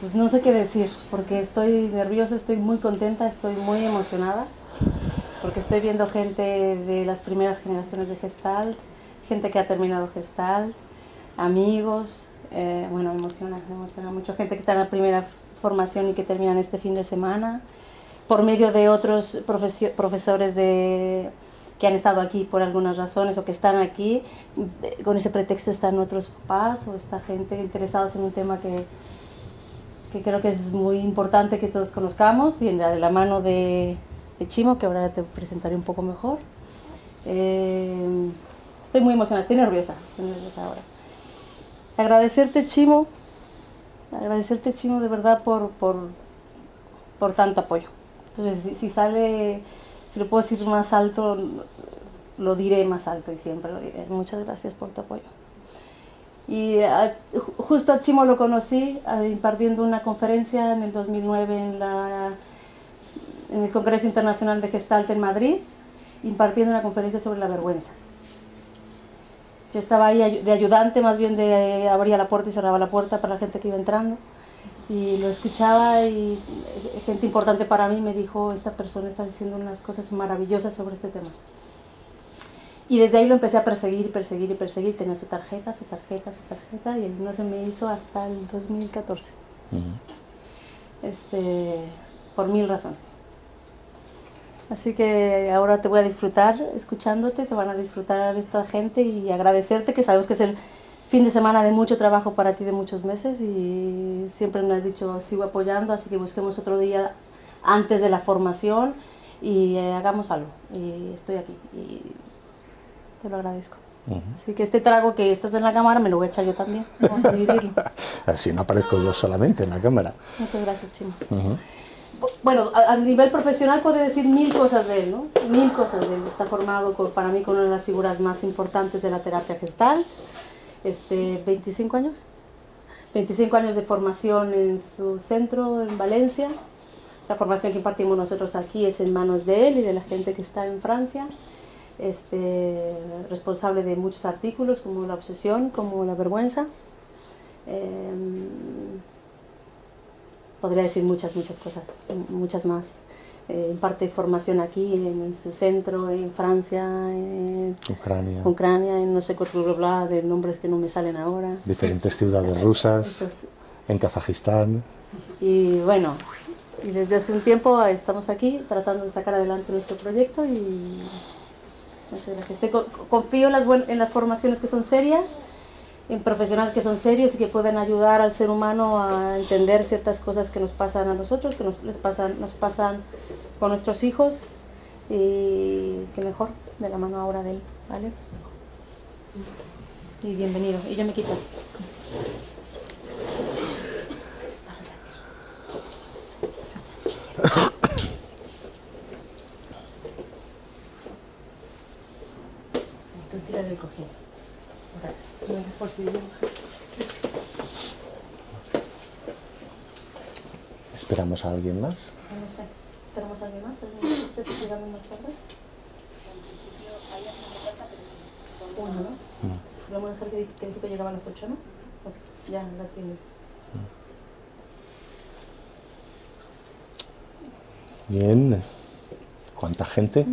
Pues no sé qué decir, porque estoy nerviosa, estoy muy contenta, estoy muy emocionada, porque estoy viendo gente de las primeras generaciones de Gestalt, gente que ha terminado Gestalt, amigos, bueno, me emociona mucho, gente que está en la primera formación y que terminan este fin de semana, por medio de otros profesores que han estado aquí por algunas razones o que están aquí, con ese pretexto están otros papás o esta gente interesados en un tema que creo que es muy importante que todos conozcamos, y de la mano de Chimo, que ahora te presentaré un poco mejor. Estoy muy emocionada, estoy nerviosa ahora. Agradecerte, Chimo, de verdad por tanto apoyo. Entonces, si lo puedo decir más alto, lo diré más alto y siempre lo diré. Muchas gracias por tu apoyo. Y justo a Chimo lo conocí impartiendo una conferencia en el 2009 en el Congreso Internacional de Gestalt en Madrid, impartiendo una conferencia sobre la vergüenza. Yo estaba ahí de ayudante, más bien abría la puerta y cerraba la puerta para la gente que iba entrando, y lo escuchaba, y gente importante para mí me dijo: esta persona está diciendo unas cosas maravillosas sobre este tema. Y desde ahí lo empecé a perseguir, tenía su tarjeta, y no se me hizo hasta el 2014. Por 1000 razones. Así que ahora te voy a disfrutar escuchándote, te van a disfrutar esta gente, y agradecerte, que sabemos que es el fin de semana de mucho trabajo para ti, de muchos meses, y siempre me has dicho: sigo apoyando, así que busquemos otro día antes de la formación y hagamos algo. Y estoy aquí. Y te lo agradezco. Así que este trago que estás en la cámara me lo voy a echar yo también. Vamos a dividirlo. Así no aparezco yo solamente en la cámara. Muchas gracias, Chimo. Bueno, a nivel profesional puedo decir 1000 cosas de él, ¿no? 1000 cosas de él. Está formado para mí con una de las figuras más importantes de la terapia Gestalt. 25 años. 25 años de formación en su centro en Valencia. La formación que impartimos nosotros aquí es en manos de él y de la gente que está en Francia. Responsable de muchos artículos como la obsesión, como la vergüenza. Podría decir muchas cosas, muchas más. Imparte formación aquí en su centro, en Francia, en Ucrania, en no sé qué, de nombres que no me salen ahora. Diferentes ciudades rusas, en Kazajistán. Y bueno, y desde hace un tiempo estamos aquí tratando de sacar adelante nuestro proyecto, y muchas gracias. Confío en las formaciones que son serias, en profesionales que son serios y que pueden ayudar al ser humano a entender ciertas cosas que nos pasan a nosotros, que nos pasan con nuestros hijos, y que mejor de la mano ahora de él, ¿vale? Y bienvenido. Y yo me quito. Entonces se recogió. Por si ¿Esperamos a alguien más? No sé. ¿Esperamos a alguien más? ¿Alguien que esté llegando más tarde? Uno, ¿no? La mujer que dijo que llegaba a las 8, ¿no? Okay. Ya la tiene. Bien. ¿Cuánta gente?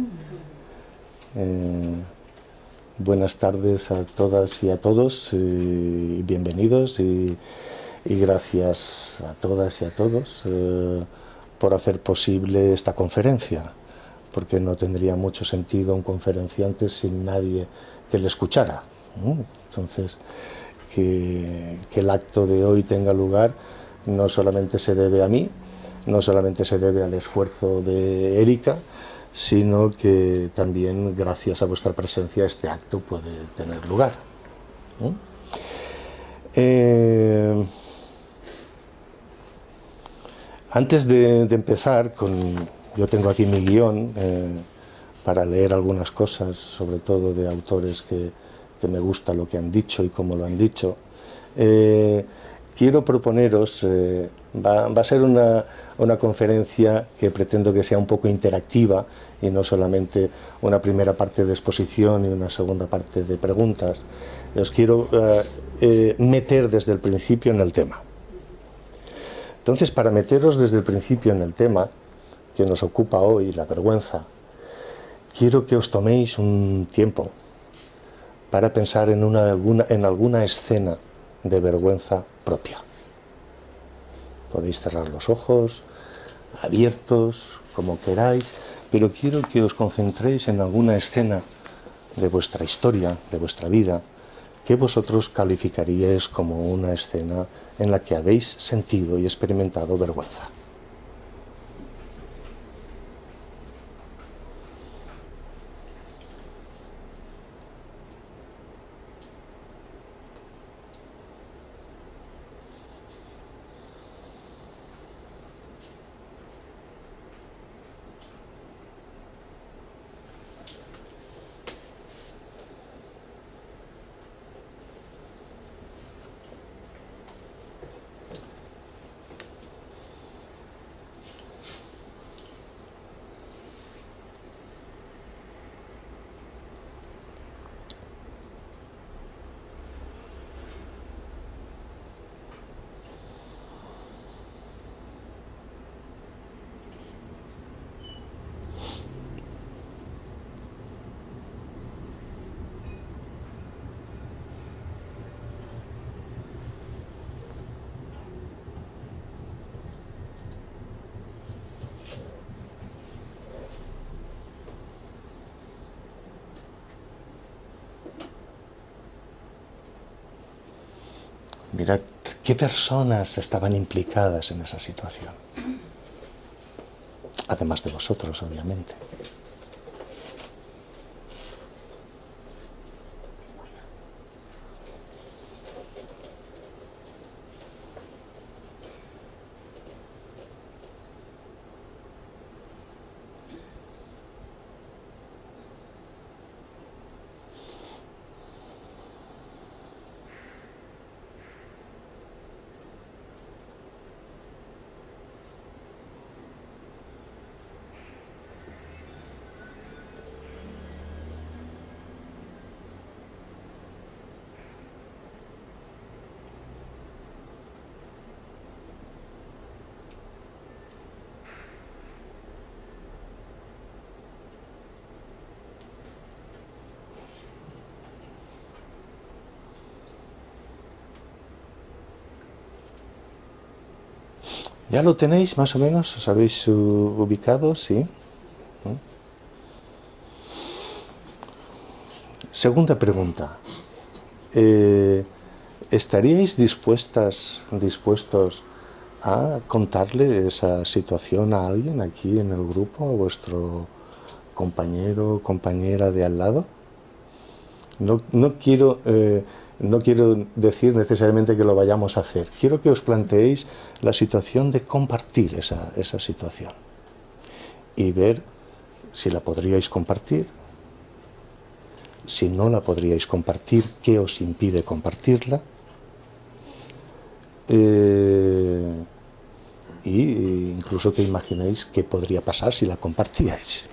Buenas tardes a todas y a todos, y bienvenidos, y gracias a todas y a todos por hacer posible esta conferencia, porque no tendría mucho sentido un conferenciante sin nadie que le escuchara, ¿no? Entonces, que el acto de hoy tenga lugar no solamente se debe a mí, no solamente se debe al esfuerzo de Erika, sino que también gracias a vuestra presencia este acto puede tener lugar. Antes de empezar, yo tengo aquí mi guión para leer algunas cosas, sobre todo de autores que me gusta lo que han dicho y cómo lo han dicho. Quiero proponeros, va a ser una conferencia que pretendo que sea un poco interactiva y no solamente una primera parte de exposición y una segunda parte de preguntas. Os quiero meter desde el principio en el tema. Entonces, para meteros desde el principio en el tema que nos ocupa hoy, la vergüenza, quiero que os toméis un tiempo para pensar en alguna escena de vergüenza propia. Podéis cerrar los ojos, abiertos, como queráis, pero quiero que os concentréis en alguna escena de vuestra historia, de vuestra vida, que vosotros calificaríais como una escena en la que habéis sentido y experimentado vergüenza. Mirad qué personas estaban implicadas en esa situación. Además de vosotros, obviamente. ¿Ya lo tenéis más o menos? ¿Os habéis ubicado? Sí. Segunda pregunta. ¿Estaríais dispuestos a contarle esa situación a alguien aquí en el grupo, a vuestro compañero o compañera de al lado? No quiero decir necesariamente que lo vayamos a hacer. Quiero que os planteéis la situación de compartir esa situación y ver si la podríais compartir, si no la podríais compartir, qué os impide compartirla, y incluso que imaginéis qué podría pasar si la compartíais.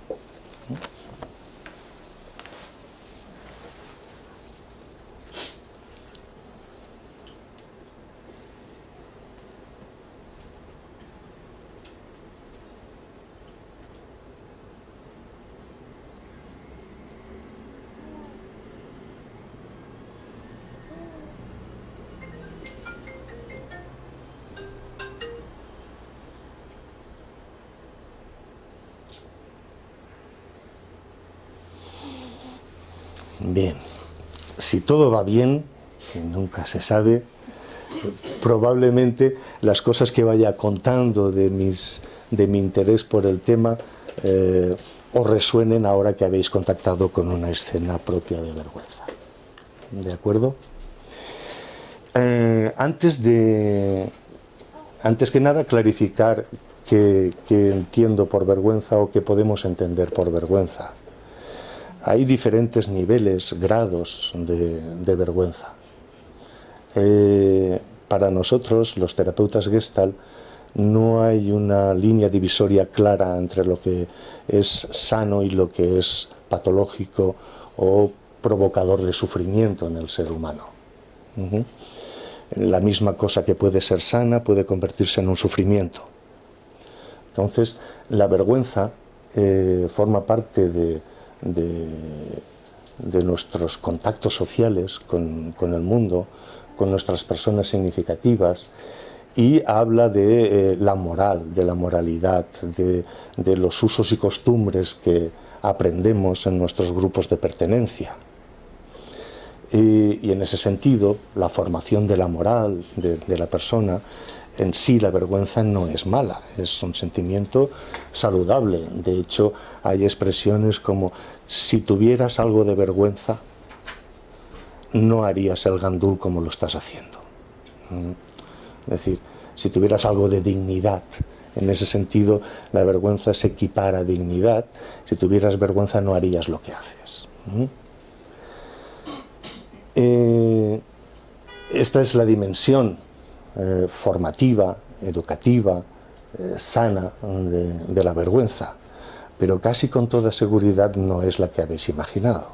Bien, si todo va bien, que nunca se sabe, probablemente las cosas que vaya contando de mi interés por el tema os resuenen ahora que habéis contactado con una escena propia de vergüenza. ¿De acuerdo? Antes que nada, clarificar qué entiendo por vergüenza o qué podemos entender por vergüenza. Hay diferentes niveles, grados de vergüenza. Para nosotros, los terapeutas Gestalt, no hay una línea divisoria clara entre lo que es sano y lo que es patológico o provocador de sufrimiento en el ser humano. la misma cosa que puede ser sana puede convertirse en un sufrimiento. Entonces, la vergüenza forma parte de nuestros contactos sociales con el mundo, con nuestras personas significativas, y habla de la moral, de la moralidad, de los usos y costumbres que aprendemos en nuestros grupos de pertenencia. Y en ese sentido, la formación de la moral de la persona, en sí la vergüenza no es mala, es un sentimiento saludable. De hecho, hay expresiones como: si tuvieras algo de vergüenza, no harías el gandul como lo estás haciendo. Es decir, si tuvieras algo de dignidad, en ese sentido la vergüenza se equipara a dignidad. Si tuvieras vergüenza no harías lo que haces. Esta es la dimensión formativa, educativa, sana de la vergüenza, pero casi con toda seguridad no es la que habéis imaginado.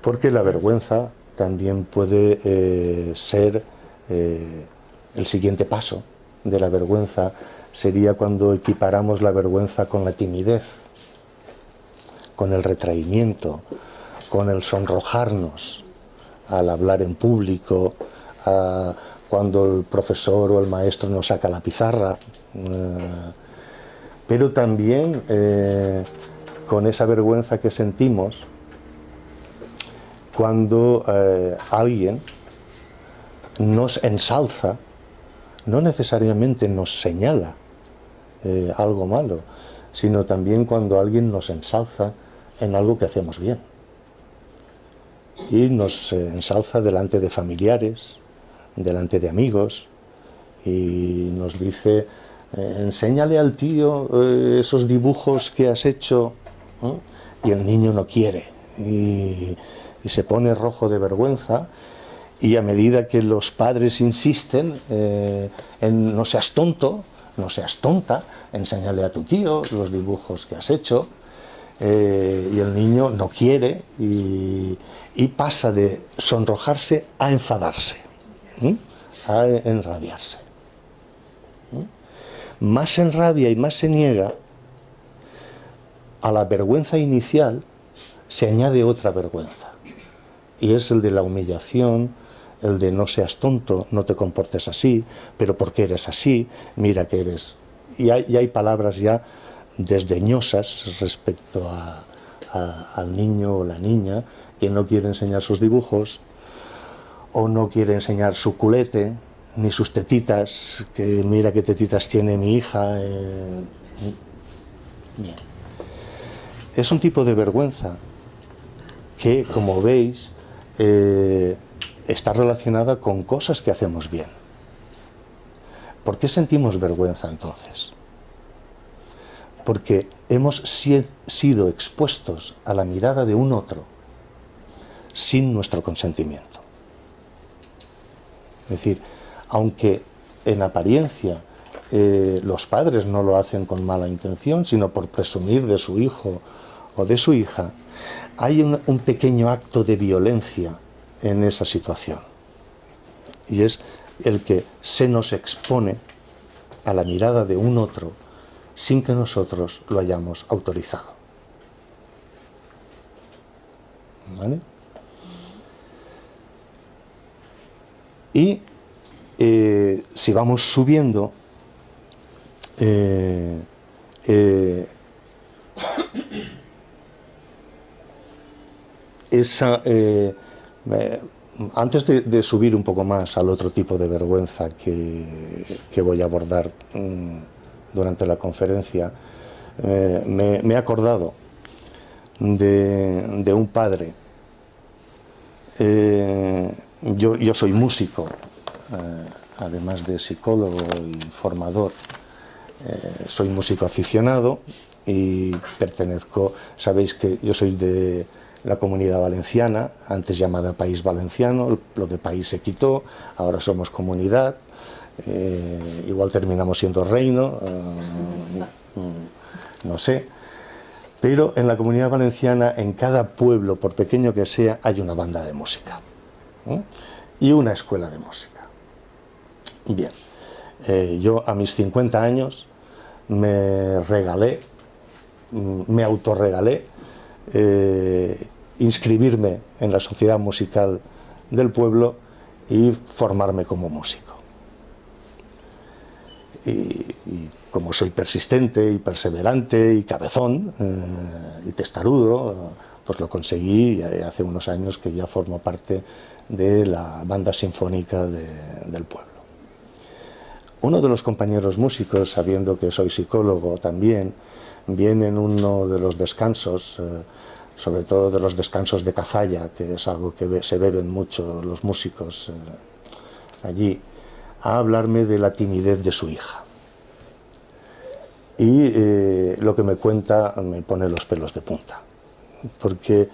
Porque la vergüenza también puede ser el siguiente paso de la vergüenza, sería cuando equiparamos la vergüenza con la timidez, con el retraimiento, con el sonrojarnos al hablar en público, cuando el profesor o el maestro nos saca la pizarra, pero también con esa vergüenza que sentimos cuando alguien nos ensalza, no necesariamente nos señala algo malo, sino también cuando alguien nos ensalza en algo que hacemos bien. Y nos ensalza delante de familiares, delante de amigos, y nos dice: enséñale al tío esos dibujos que has hecho, ¿no? Y el niño no quiere, y se pone rojo de vergüenza, y a medida que los padres insisten en no seas tonto, no seas tonta, enséñale a tu tío los dibujos que has hecho, y el niño no quiere, y pasa de sonrojarse a enfadarse, a enrabiarse. Más se enrabia y más se niega, a la vergüenza inicial se añade otra vergüenza, y es el de la humillación, el de no seas tonto, no te comportes así, pero ¿por qué eres así? Mira que eres... Y hay palabras ya desdeñosas respecto al niño o la niña que no quiere enseñar sus dibujos, o no quiere enseñar su culete, ni sus tetitas, que mira qué tetitas tiene mi hija. Bien. Es un tipo de vergüenza que, como veis, está relacionada con cosas que hacemos bien. ¿Por qué sentimos vergüenza entonces? Porque hemos sido expuestos a la mirada de un otro sin nuestro consentimiento. Es decir, aunque en apariencia los padres no lo hacen con mala intención, sino por presumir de su hijo o de su hija, hay un pequeño acto de violencia en esa situación, y es el que se nos expone a la mirada de un otro sin que nosotros lo hayamos autorizado. ¿Vale? Y si vamos subiendo, antes de subir un poco más al otro tipo de vergüenza que voy a abordar durante la conferencia, me he acordado de un padre. Yo soy músico, además de psicólogo y formador. Soy músico aficionado y pertenezco, sabéis que yo soy de la Comunidad Valenciana, antes llamada País Valenciano, lo de país se quitó, ahora somos comunidad, igual terminamos siendo reino, no sé, pero en la Comunidad Valenciana, en cada pueblo, por pequeño que sea, hay una banda de música. y una escuela de música. Bien, yo a mis 50 años me autorregalé inscribirme en la sociedad musical del pueblo y formarme como músico. Y como soy persistente y perseverante y cabezón y testarudo, pues lo conseguí, y hace unos años que ya formo parte de la banda sinfónica del pueblo. Uno de los compañeros músicos, sabiendo que soy psicólogo también, viene en uno de los descansos, sobre todo de los descansos de cazalla, que es algo que se beben mucho los músicos allí, a hablarme de la timidez de su hija. Y lo que me cuenta me pone los pelos de punta, porque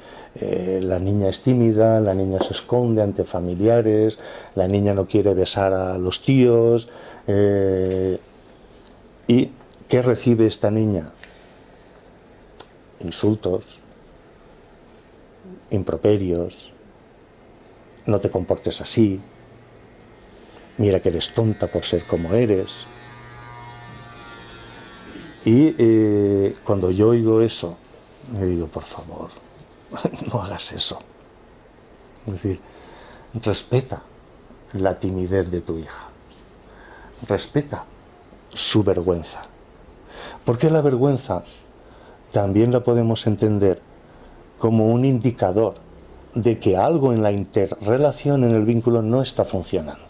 la niña es tímida, la niña se esconde ante familiares, la niña no quiere besar a los tíos. ¿Y qué recibe esta niña? Insultos, improperios, no te comportes así, mira que eres tonta por ser como eres. Y cuando yo oigo eso, me digo, por favor, no hagas eso. Es decir, respeta la timidez de tu hija, respeta su vergüenza, porque la vergüenza también la podemos entender como un indicador de que algo en la interrelación, en el vínculo, no está funcionando.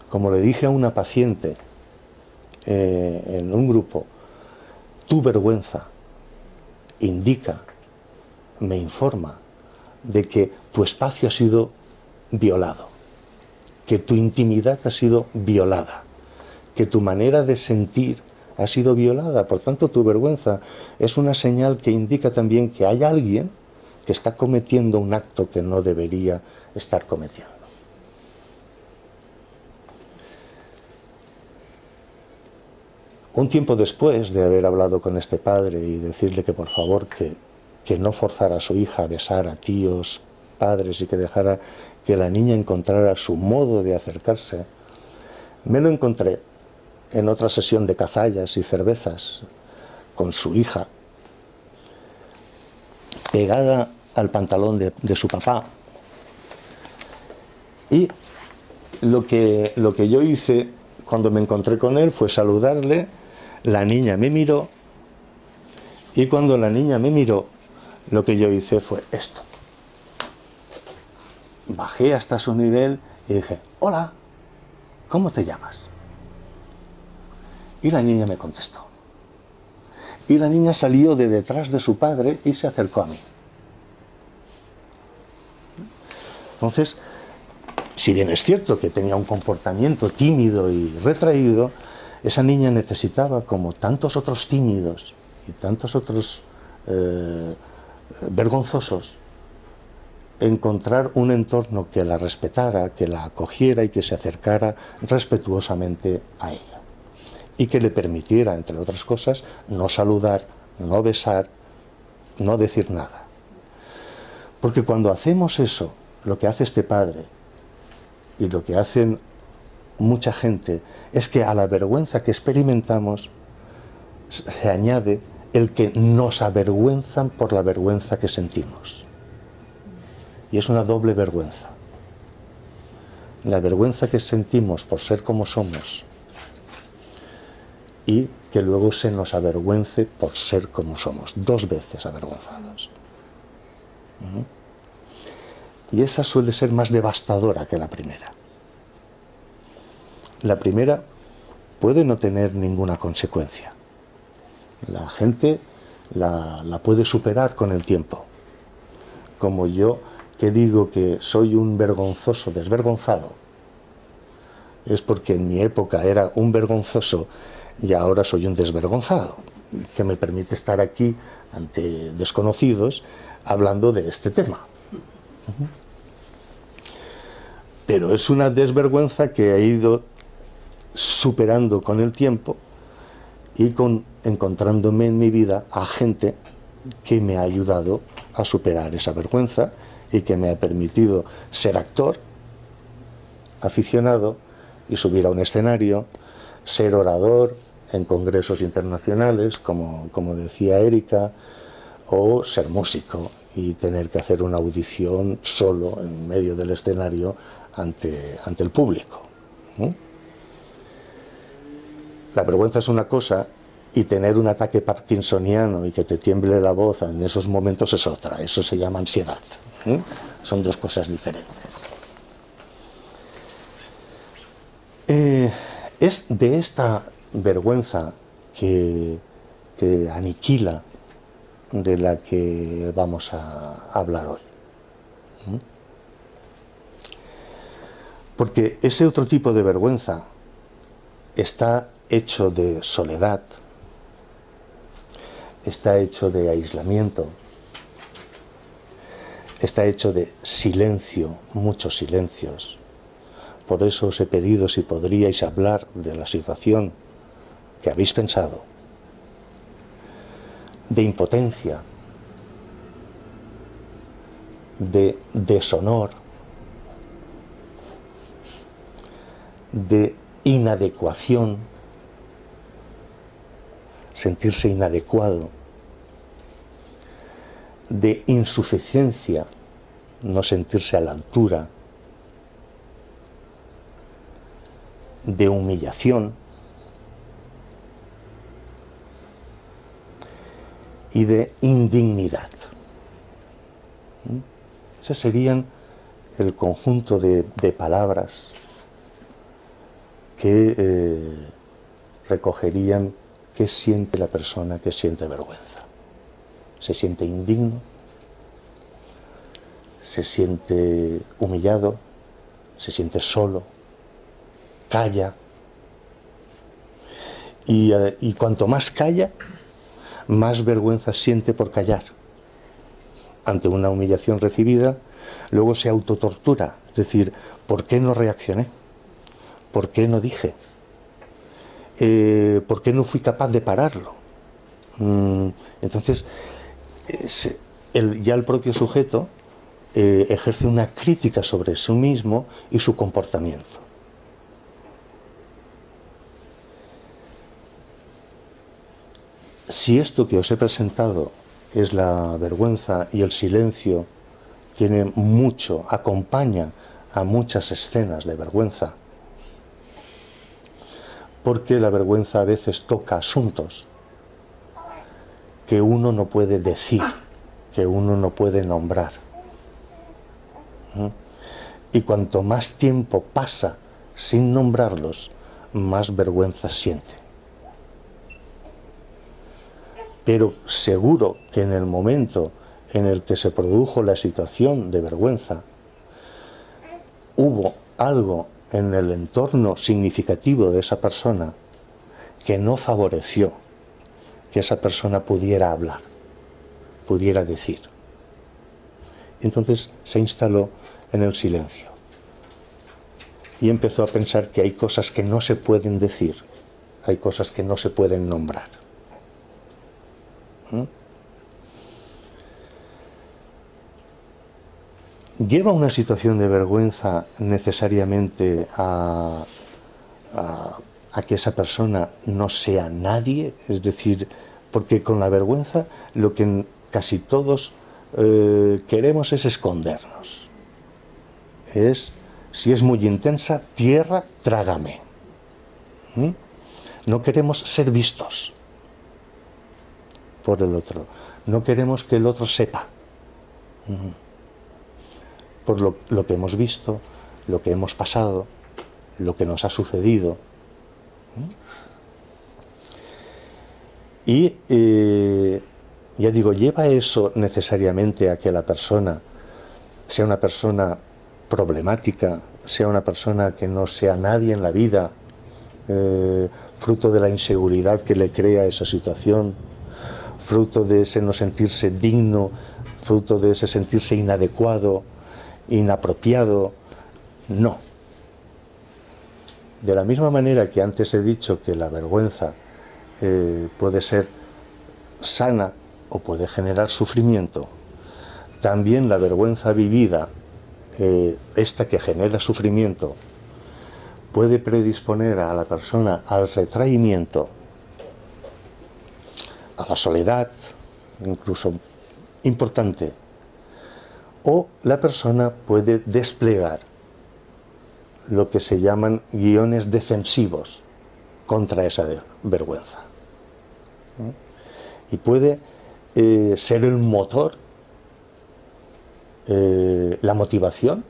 Como le dije a una paciente en un grupo, tu vergüenza indica, me informa, de que tu espacio ha sido violado, que tu intimidad ha sido violada, que tu manera de sentir ha sido violada. Por tanto, tu vergüenza es una señal que indica también que hay alguien que está cometiendo un acto que no debería estar cometiendo. Un tiempo después de haber hablado con este padre y decirle que por favor que no forzara a su hija a besar a tíos, padres, y que dejara que la niña encontrara su modo de acercarse, me lo encontré en otra sesión de cazallas y cervezas con su hija, pegada al pantalón de su papá. Y lo que yo hice cuando me encontré con él fue saludarle. La niña me miró, y cuando la niña me miró, lo que yo hice fue esto. Bajé hasta su nivel y dije, hola, ¿cómo te llamas? Y la niña me contestó. Y la niña salió de detrás de su padre y se acercó a mí. Entonces, si bien es cierto que tenía un comportamiento tímido y retraído, esa niña necesitaba, como tantos otros tímidos y tantos otros vergonzosos, encontrar un entorno que la respetara, que la acogiera y que se acercara respetuosamente a ella. Y que le permitiera, entre otras cosas, no saludar, no besar, no decir nada. Porque cuando hacemos eso, lo que hace este padre y lo que hacen mucha gente es que a la vergüenza que experimentamos se añade el que nos avergüenzan por la vergüenza que sentimos. Y es una doble vergüenza. La vergüenza que sentimos por ser como somos y que luego se nos avergüence por ser como somos. Dos veces avergonzados. Y esa suele ser más devastadora que la primera. La primera puede no tener ninguna consecuencia. La gente la puede superar con el tiempo. Como yo, que digo que soy un vergonzoso desvergonzado, es porque en mi época era un vergonzoso y ahora soy un desvergonzado, que me permite estar aquí ante desconocidos hablando de este tema. Pero es una desvergüenza que he ido superando con el tiempo y encontrándome en mi vida a gente que me ha ayudado a superar esa vergüenza y que me ha permitido ser actor, aficionado, y subir a un escenario, ser orador en congresos internacionales, como decía Erika, o ser músico y tener que hacer una audición solo en medio del escenario ante el público. La vergüenza es una cosa y tener un ataque parkinsoniano y que te tiemble la voz en esos momentos es otra. Eso se llama ansiedad. Son dos cosas diferentes. Es de esta vergüenza que aniquila de la que vamos a hablar hoy. Porque ese otro tipo de vergüenza está hecho de soledad, está hecho de aislamiento, está hecho de silencio, muchos silencios. Por eso os he pedido si podríais hablar de la situación que habéis pensado, de impotencia, de deshonor, de inadecuación, sentirse inadecuado, de insuficiencia, no sentirse a la altura, de humillación y de indignidad. Esos serían el conjunto de palabras que recogerían qué siente la persona que siente vergüenza. Se siente indigno, se siente humillado, se siente solo, calla, y cuanto más calla, más vergüenza siente por callar. Ante una humillación recibida, luego se autotortura, es decir, ¿por qué no reaccioné? ¿Por qué no dije? ¿Por qué no fui capaz de pararlo? Entonces, ya el propio sujeto ejerce una crítica sobre sí mismo y su comportamiento. Si esto que os he presentado es la vergüenza y el silencio, tiene mucho, acompaña a muchas escenas de vergüenza, porque la vergüenza a veces toca asuntos que uno no puede decir, que uno no puede nombrar. Y cuanto más tiempo pasa sin nombrarlos, más vergüenza siente. Pero seguro que en el momento en el que se produjo la situación de vergüenza, hubo algo en el entorno significativo de esa persona que no favoreció que esa persona pudiera hablar, pudiera decir. Entonces se instaló en el silencio y empezó a pensar que hay cosas que no se pueden decir, hay cosas que no se pueden nombrar. ¿Lleva una situación de vergüenza necesariamente a que esa persona no sea nadie? Es decir, porque con la vergüenza lo que casi todos queremos es escondernos. Si es muy intensa, tierra, trágame. No queremos ser vistos por el otro. No queremos que el otro sepa. Por lo que hemos visto, lo que hemos pasado, lo que nos ha sucedido. Y ya digo, ¿lleva eso necesariamente a que la persona sea una persona problemática, sea una persona que no sea nadie en la vida, fruto de la inseguridad que le crea esa situación, fruto de ese no sentirse digno, fruto de ese sentirse inadecuado, inapropiado? No. De la misma manera que antes he dicho que la vergüenza puede ser sana o puede generar sufrimiento, también la vergüenza vivida, esta que genera sufrimiento, puede predisponer a la persona al retraimiento, a la soledad, incluso importante, o la persona puede desplegar lo que se llaman guiones defensivos contra esa vergüenza. Y puede ser el motor, la motivación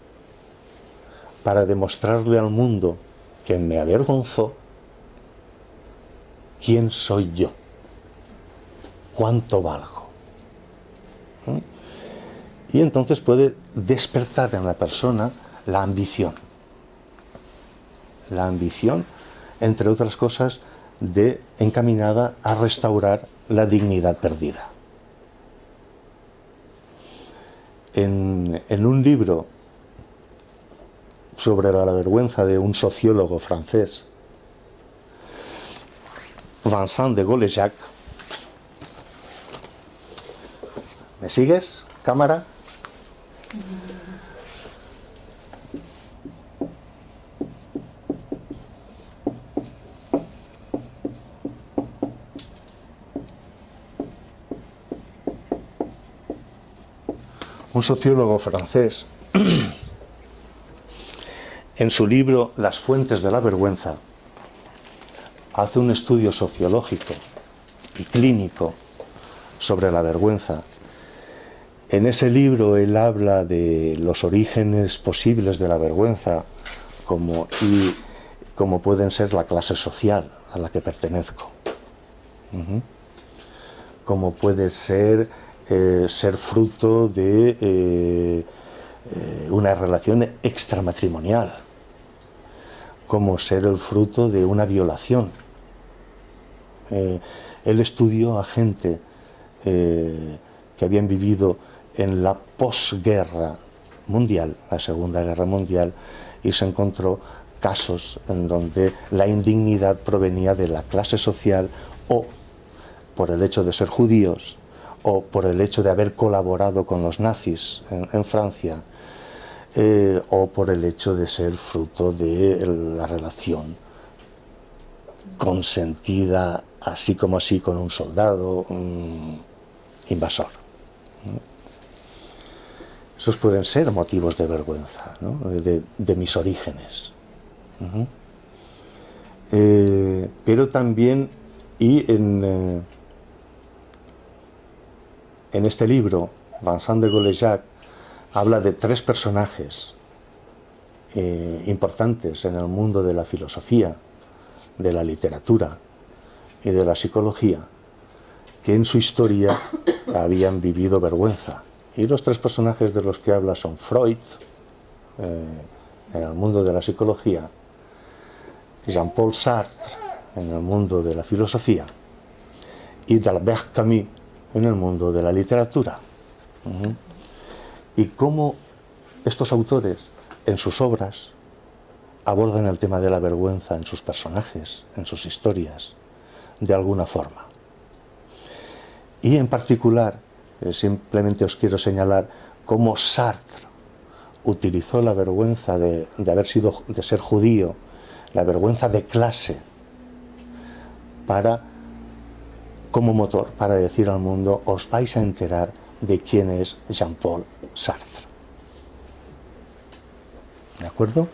para demostrarle al mundo que me avergonzó quién soy yo, cuánto valgo. Y entonces puede despertar en la persona la ambición, entre otras cosas, encaminada a restaurar la dignidad perdida. En un libro sobre la vergüenza de un sociólogo francés, Vincent de Golejac, ¿me sigues, cámara? Un sociólogo francés, en su libro Las fuentes de la vergüenza, hace un estudio sociológico y clínico sobre la vergüenza. En ese libro él habla de los orígenes posibles de la vergüenza, como pueden ser la clase social a la que pertenezco, como puede ser fruto de una relación extramatrimonial, como ser el fruto de una violación. Él estudió a gente que habían vivido en la posguerra mundial, la Segunda Guerra Mundial, y se encontró casos en donde la indignidad provenía de la clase social, o por el hecho de ser judíos, o por el hecho de haber colaborado con los nazis en Francia, o por el hecho de ser fruto de la relación consentida así como así con un soldado invasor. Esos pueden ser motivos de vergüenza, ¿no? de mis orígenes. Pero también, y en este libro, Vincent de Golejac habla de tres personajes importantes en el mundo de la filosofía, de la literatura y de la psicología, que en su historia habían vivido vergüenza. Y los tres personajes de los que habla son Freud, en el mundo de la psicología, Jean-Paul Sartre, en el mundo de la filosofía, y d'Albert Camus, en el mundo de la literatura. Y cómo estos autores, en sus obras, abordan el tema de la vergüenza en sus personajes, en sus historias, de alguna forma. Y en particular, simplemente os quiero señalar cómo Sartre utilizó la vergüenza de ser judío, la vergüenza de clase, como motor para decir al mundo: os vais a enterar de quién es Jean-Paul Sartre. ¿De acuerdo?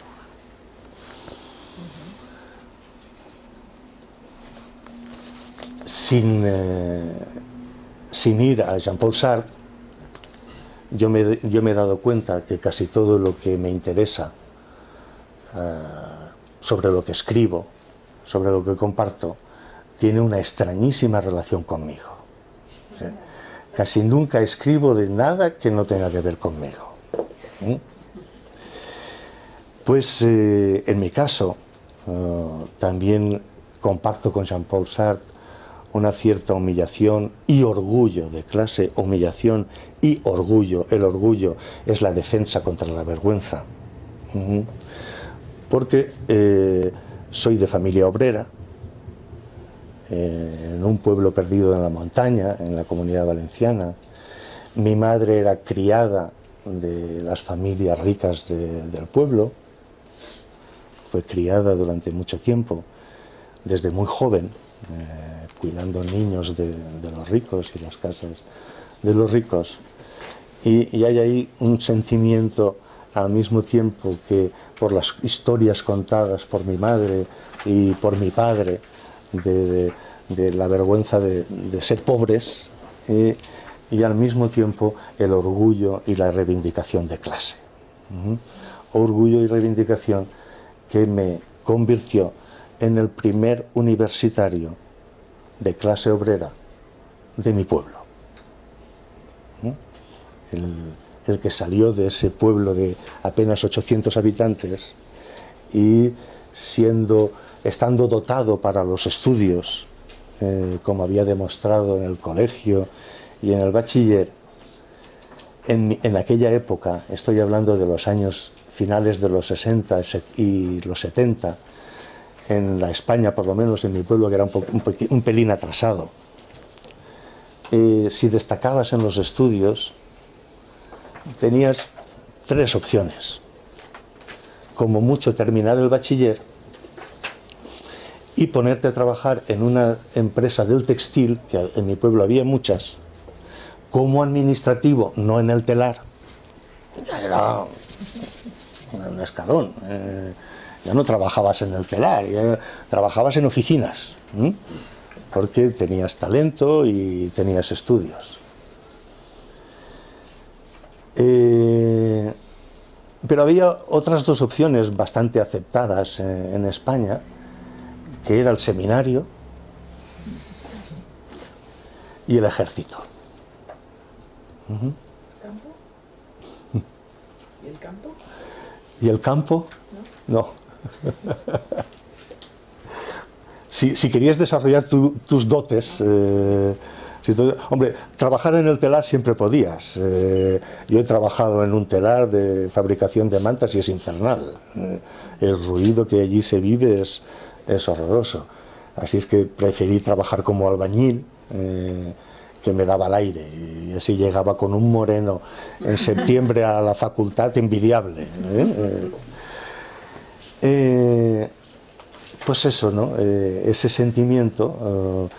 Sin ir a Jean-Paul Sartre, yo me he dado cuenta que casi todo lo que me interesa sobre lo que escribo, sobre lo que comparto, tiene una extrañísima relación conmigo. ¿Sí? Casi nunca escribo de nada que no tenga que ver conmigo. Pues en mi caso, también comparto con Jean-Paul Sartre una cierta humillación y orgullo de clase, humillación y orgullo. El orgullo es la defensa contra la vergüenza. Porque soy de familia obrera, en un pueblo perdido en la montaña, en la Comunidad Valenciana. Mi madre era criada de las familias ricas del pueblo, fue criada durante mucho tiempo, desde muy joven, cuidando niños de los ricos y las casas de los ricos. Y hay ahí un sentimiento al mismo tiempo que por las historias contadas por mi madre y por mi padre de la vergüenza de ser pobres, y al mismo tiempo el orgullo y la reivindicación de clase. Orgullo y reivindicación que me convirtió en el primer universitario de clase obrera de mi pueblo. El que salió de ese pueblo de apenas 800 habitantes y estando dotado para los estudios, como había demostrado en el colegio y en el bachiller, en aquella época, estoy hablando de los años finales de los 60 y los 70, en la España, por lo menos en mi pueblo, que era un pelín atrasado, si destacabas en los estudios, tenías tres opciones. Como mucho terminar el bachiller y ponerte a trabajar en una empresa del textil, que en mi pueblo había muchas, como administrativo, no en el telar. Ya era un escalón. Ya no trabajabas en el telar, ya trabajabas en oficinas, porque tenías talento y tenías estudios. Pero había otras dos opciones bastante aceptadas en España, que era el seminario y el ejército. ¿Campo? ¿Y el campo? ¿Y el campo? No. Si querías desarrollar tus dotes, hombre, trabajar en el telar siempre podías. Yo he trabajado en un telar de fabricación de mantas y es infernal. El ruido que allí se vive es horroroso. Así es que preferí trabajar como albañil, que me daba el aire, y así llegaba con un moreno en septiembre a la facultad envidiable. Pues eso, ¿no? Ese sentimiento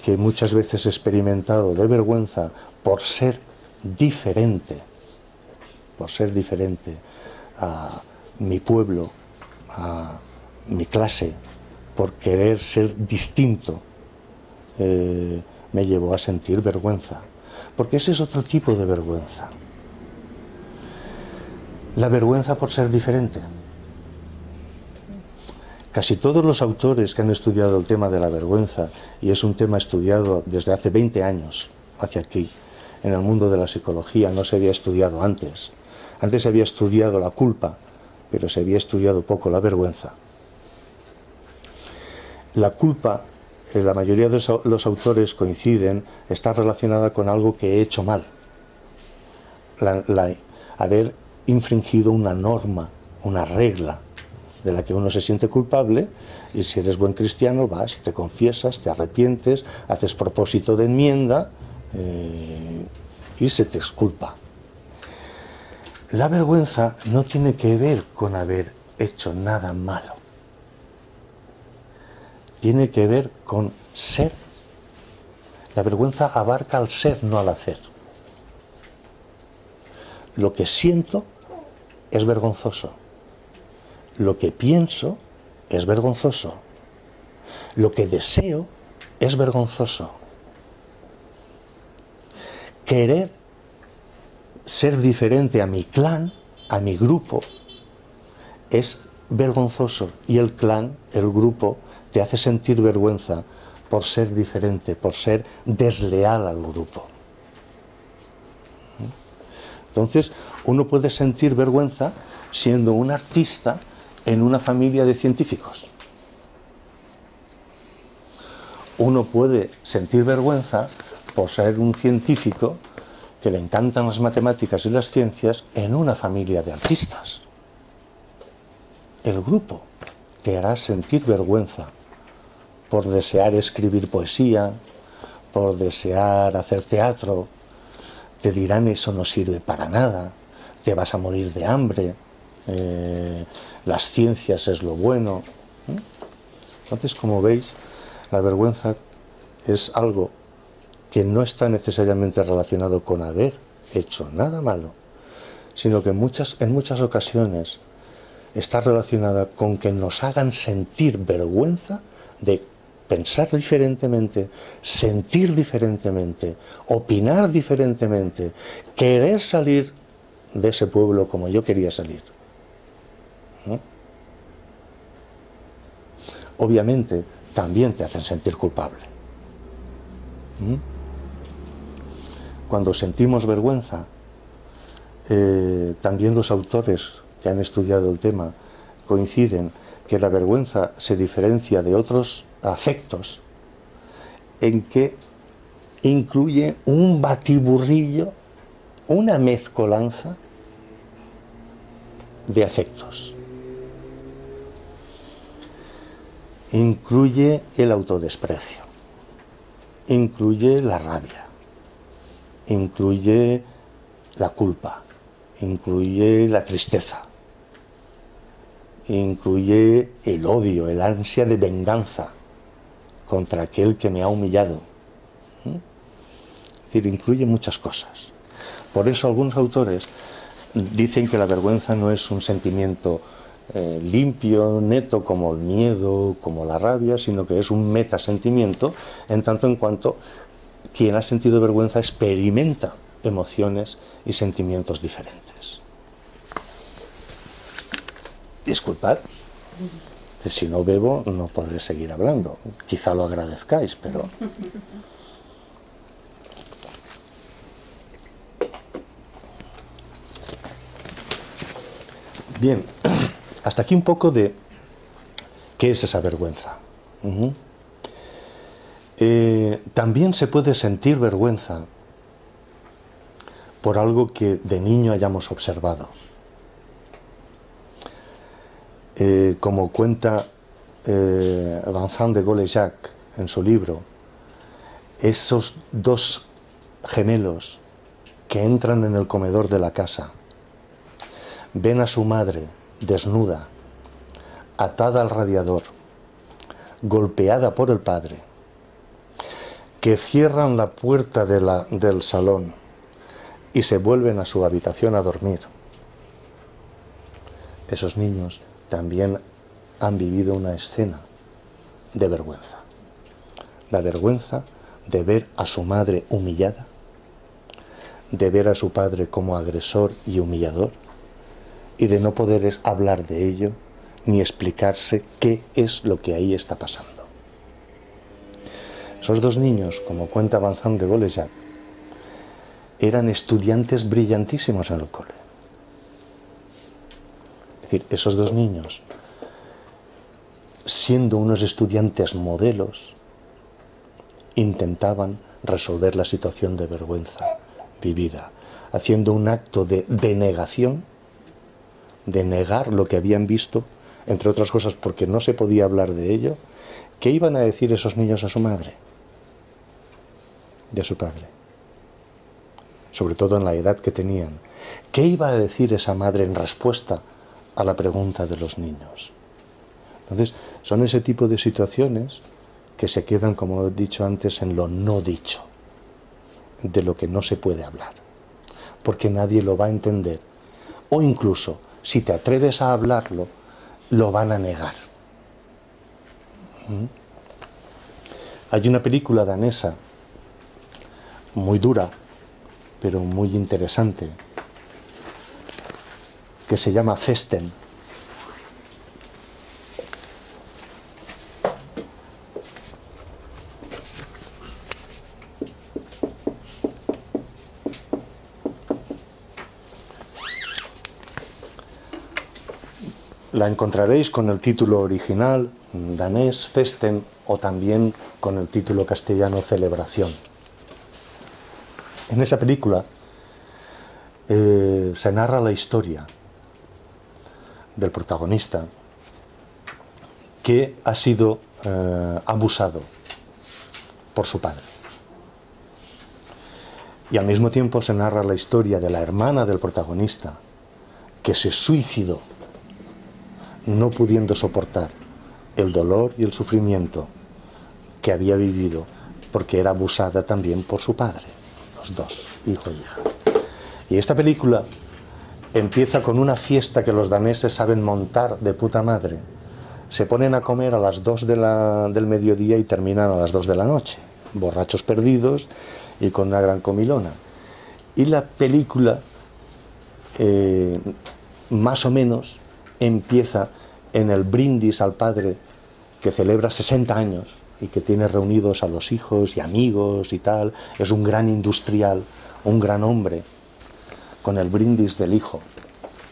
que muchas veces he experimentado de vergüenza por ser diferente a mi pueblo, a mi clase, por querer ser distinto, me llevó a sentir vergüenza, porque ese es otro tipo de vergüenza. La vergüenza por ser diferente. Casi todos los autores que han estudiado el tema de la vergüenza, y es un tema estudiado desde hace 20 años hacia aquí, en el mundo de la psicología, no se había estudiado antes. Antes se había estudiado la culpa, pero se había estudiado poco la vergüenza. La culpa, la mayoría de los autores coinciden, está relacionada con algo que he hecho mal. Haber infringido una norma, una regla, de la que uno se siente culpable, y si eres buen cristiano vas, te confiesas, te arrepientes, haces propósito de enmienda y se te exculpa. La vergüenza no tiene que ver con haber hecho nada malo. Tiene que ver con ser. La vergüenza abarca al ser, no al hacer. Lo que siento es vergonzoso. Lo que pienso es vergonzoso. Lo que deseo es vergonzoso. Querer ser diferente a mi clan, a mi grupo, es vergonzoso. Y el clan, el grupo, te hace sentir vergüenza por ser diferente, por ser desleal al grupo. Entonces, uno puede sentir vergüenza siendo un artista en una familia de científicos. Uno puede sentir vergüenza por ser un científico que le encantan las matemáticas y las ciencias en una familia de artistas. El grupo te hará sentir vergüenza por desear escribir poesía, por desear hacer teatro, te dirán eso no sirve para nada, te vas a morir de hambre, las ciencias es lo bueno. Entonces, como veis, la vergüenza es algo que no está necesariamente relacionado con haber hecho nada malo, sino que en muchas ocasiones está relacionada con que nos hagan sentir vergüenza de pensar diferentemente, sentir diferentemente, opinar diferentemente, querer salir de ese pueblo como yo quería salir. ¿No? Obviamente también te hacen sentir culpable. Cuando sentimos vergüenza, también los autores que han estudiado el tema coinciden que la vergüenza se diferencia de otros afectos en que incluye un batiburrillo, una mezcolanza de afectos. Incluye el autodesprecio, incluye la rabia, incluye la culpa, incluye la tristeza, incluye el odio, el ansia de venganza contra aquel que me ha humillado. Es decir, incluye muchas cosas. Por eso algunos autores dicen que la vergüenza no es un sentimiento limpio, neto, como el miedo, como la rabia, sino que es un metasentimiento, en tanto en cuanto quien ha sentido vergüenza experimenta emociones y sentimientos diferentes. Disculpad, si no bebo no podré seguir hablando. Quizá lo agradezcáis, pero... Bien, hasta aquí un poco de qué es esa vergüenza. También se puede sentir vergüenza por algo que de niño hayamos observado. Como cuenta Vincent de Golejac en su libro, esos dos gemelos que entran en el comedor de la casa ven a su madre desnuda, atada al radiador, golpeada por el padre, que cierran la puerta del salón y se vuelven a su habitación a dormir. Esos niños también han vivido una escena de vergüenza. La vergüenza de ver a su madre humillada, de ver a su padre como agresor y humillador, y de no poder hablar de ello ni explicarse qué es lo que ahí está pasando. Esos dos niños, como cuenta Vincent de Golejac, eran estudiantes brillantísimos en el cole. Es decir, esos dos niños, siendo unos estudiantes modelos, intentaban resolver la situación de vergüenza vivida, haciendo un acto de denegación, de negar lo que habían visto, entre otras cosas porque no se podía hablar de ello. ¿Qué iban a decir esos niños a su madre? Y a su padre. Sobre todo en la edad que tenían. ¿Qué iba a decir esa madre en respuesta a la pregunta de los niños? Entonces, son ese tipo de situaciones que se quedan, como he dicho antes, en lo no dicho, de lo que no se puede hablar, porque nadie lo va a entender, o incluso, si te atreves a hablarlo, lo van a negar. Hay una película danesa, muy dura, pero muy interesante, que se llama Festen. La encontraréis con el título original, danés, Festen, o también con el título castellano, Celebración. En esa película se narra la historia del protagonista que ha sido abusado por su padre. Y al mismo tiempo se narra la historia de la hermana del protagonista, que se suicidó, no pudiendo soportar el dolor y el sufrimiento que había vivido, porque era abusada también por su padre, los dos, hijo e hija. Y esta película empieza con una fiesta que los daneses saben montar de puta madre. Se ponen a comer a las 2 del mediodía y terminan a las 2 de la noche, borrachos perdidos y con una gran comilona. Y la película, más o menos, empieza en el brindis al padre que celebra 60 años y que tiene reunidos a los hijos y amigos y tal. Es un gran industrial, un gran hombre, con el brindis del hijo,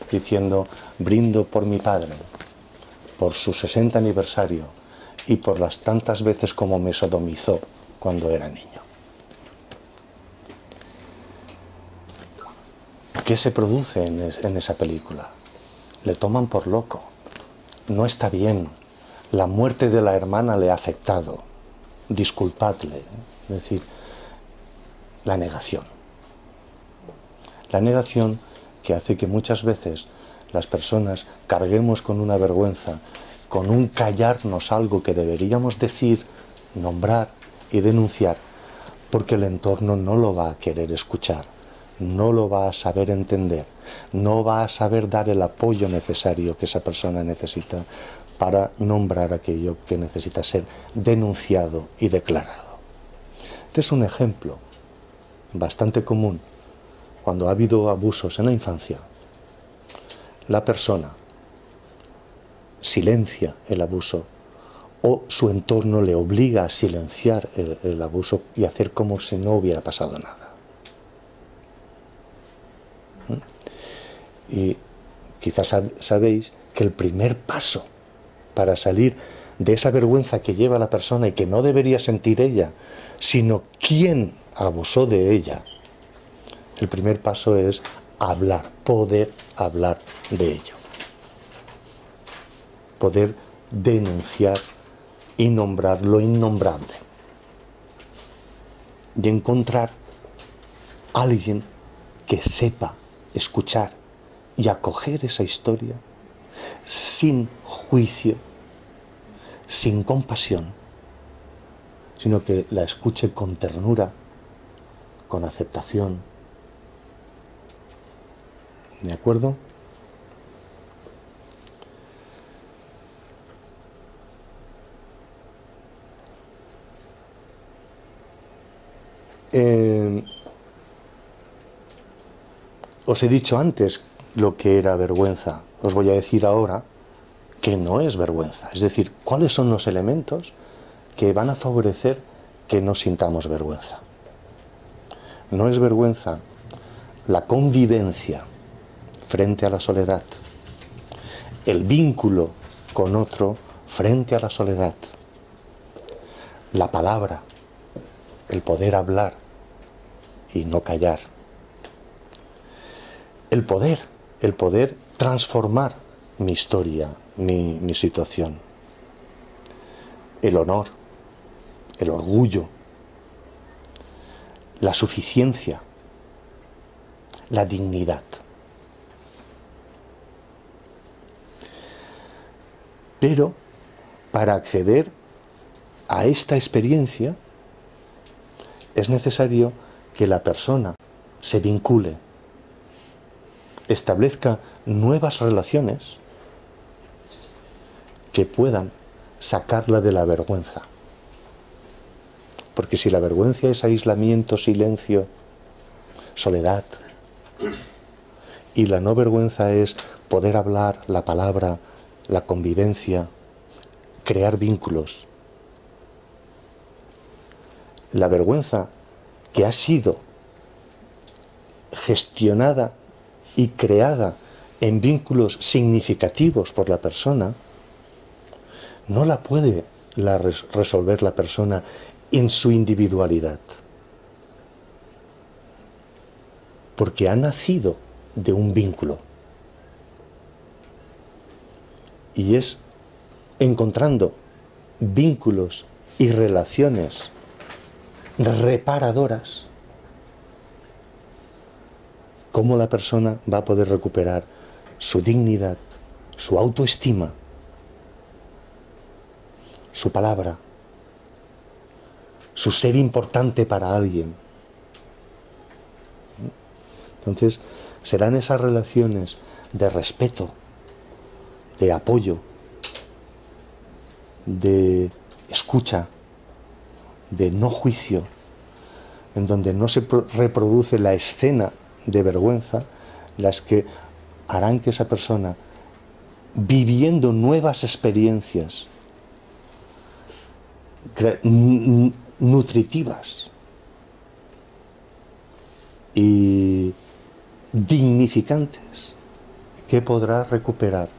diciendo: brindo por mi padre, por su 60 aniversario y por las tantas veces como me sodomizó cuando era niño. ¿Qué se produce en esa película? Le toman por loco. No está bien. La muerte de la hermana le ha afectado. Disculpadle. Es decir, la negación. La negación que hace que muchas veces las personas carguemos con una vergüenza, con un callarnos algo que deberíamos decir, nombrar y denunciar, porque el entorno no lo va a querer escuchar, no lo va a saber entender, no va a saber dar el apoyo necesario que esa persona necesita para nombrar aquello que necesita ser denunciado y declarado. Este es un ejemplo bastante común. Cuando ha habido abusos en la infancia, la persona silencia el abuso o su entorno le obliga a silenciar el abuso y hacer como si no hubiera pasado nada. Y quizás sabéis que el primer paso para salir de esa vergüenza que lleva la persona y que no debería sentir ella, sino quien abusó de ella, el primer paso es hablar, poder hablar de ello. Poder denunciar y nombrar lo innombrable. Y encontrar a alguien que sepa escuchar y acoger esa historia sin juicio, sin compasión, sino que la escuche con ternura, con aceptación. ¿De acuerdo? Os he dicho antes lo que era vergüenza. Os voy a decir ahora que no es vergüenza. Es decir, cuáles son los elementos que van a favorecer que no sintamos vergüenza. No es vergüenza la convivencia frente a la soledad, el vínculo con otro frente a la soledad, la palabra, el poder hablar y no callar, el poder transformar mi historia, mi situación, el honor, el orgullo, la suficiencia, la dignidad. Pero para acceder a esta experiencia es necesario que la persona se vincule, establezca nuevas relaciones que puedan sacarla de la vergüenza. Porque si la vergüenza es aislamiento, silencio, soledad, y la no vergüenza es poder hablar, la palabra, la convivencia, crear vínculos. La vergüenza que ha sido gestionada y creada en vínculos significativos por la persona, no la puede resolver la persona en su individualidad, porque ha nacido de un vínculo. Y es encontrando vínculos y relaciones reparadoras cómo la persona va a poder recuperar su dignidad, su autoestima, su palabra, su ser importante para alguien. Entonces, serán esas relaciones de respeto, de apoyo, de escucha, de no juicio, en donde no se reproduce la escena de vergüenza, las que harán que esa persona, viviendo nuevas experiencias nutritivas y dignificantes, que podrá recuperar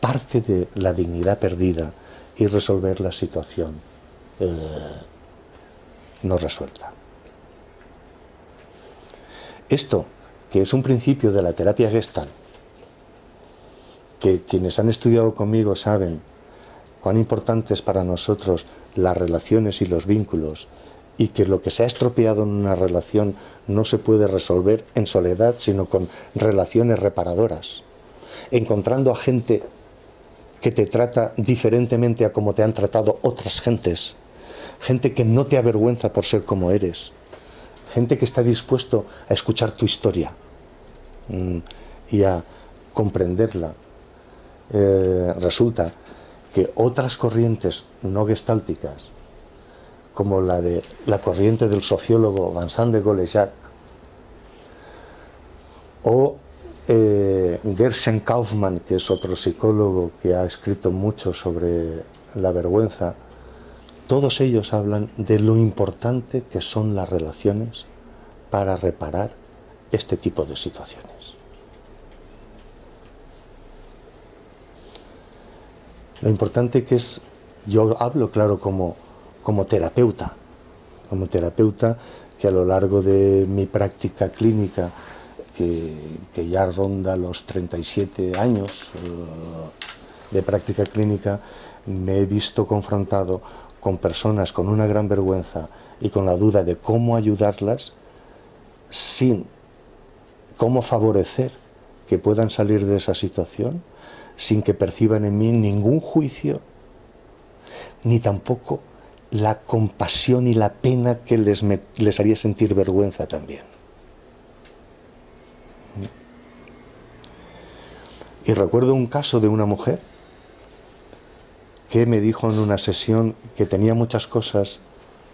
parte de la dignidad perdida y resolver la situación no resuelta. Esto, que es un principio de la terapia Gestalt, que quienes han estudiado conmigo saben cuán importante es para nosotros las relaciones y los vínculos, y que lo que se ha estropeado en una relación no se puede resolver en soledad, sino con relaciones reparadoras, encontrando a gente que te trata diferentemente a como te han tratado otras gentes, gente que no te avergüenza por ser como eres, gente que está dispuesto a escuchar tu historia y a comprenderla. Resulta que otras corrientes no gestálticas, como la corriente del sociólogo Vincent de Golejac o Gershon Kaufmann, que es otro psicólogo que ha escrito mucho sobre la vergüenza, todos ellos hablan de lo importante que son las relaciones para reparar este tipo de situaciones. Lo importante que es, yo hablo, claro, como terapeuta que a lo largo de mi práctica clínica, que ya ronda los 37 años de práctica clínica, me he visto confrontado con personas con una gran vergüenza y con la duda de cómo ayudarlas, cómo favorecer que puedan salir de esa situación, sin que perciban en mí ningún juicio, ni tampoco la compasión y la pena que les haría sentir vergüenza también. Y recuerdo un caso de una mujer que me dijo en una sesión que tenía muchas cosas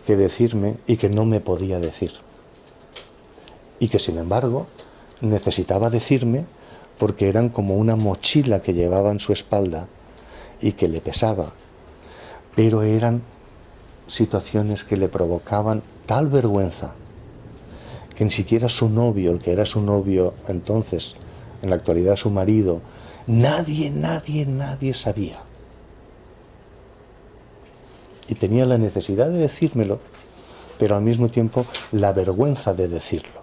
que decirme y que no me podía decir. Y que sin embargo necesitaba decirme porque eran como una mochila que llevaba en su espalda y que le pesaba. Pero eran situaciones que le provocaban tal vergüenza que ni siquiera su novio, el que era su novio entonces, en la actualidad su marido, nadie sabía. Y tenía la necesidad de decírmelo, pero al mismo tiempo la vergüenza de decirlo.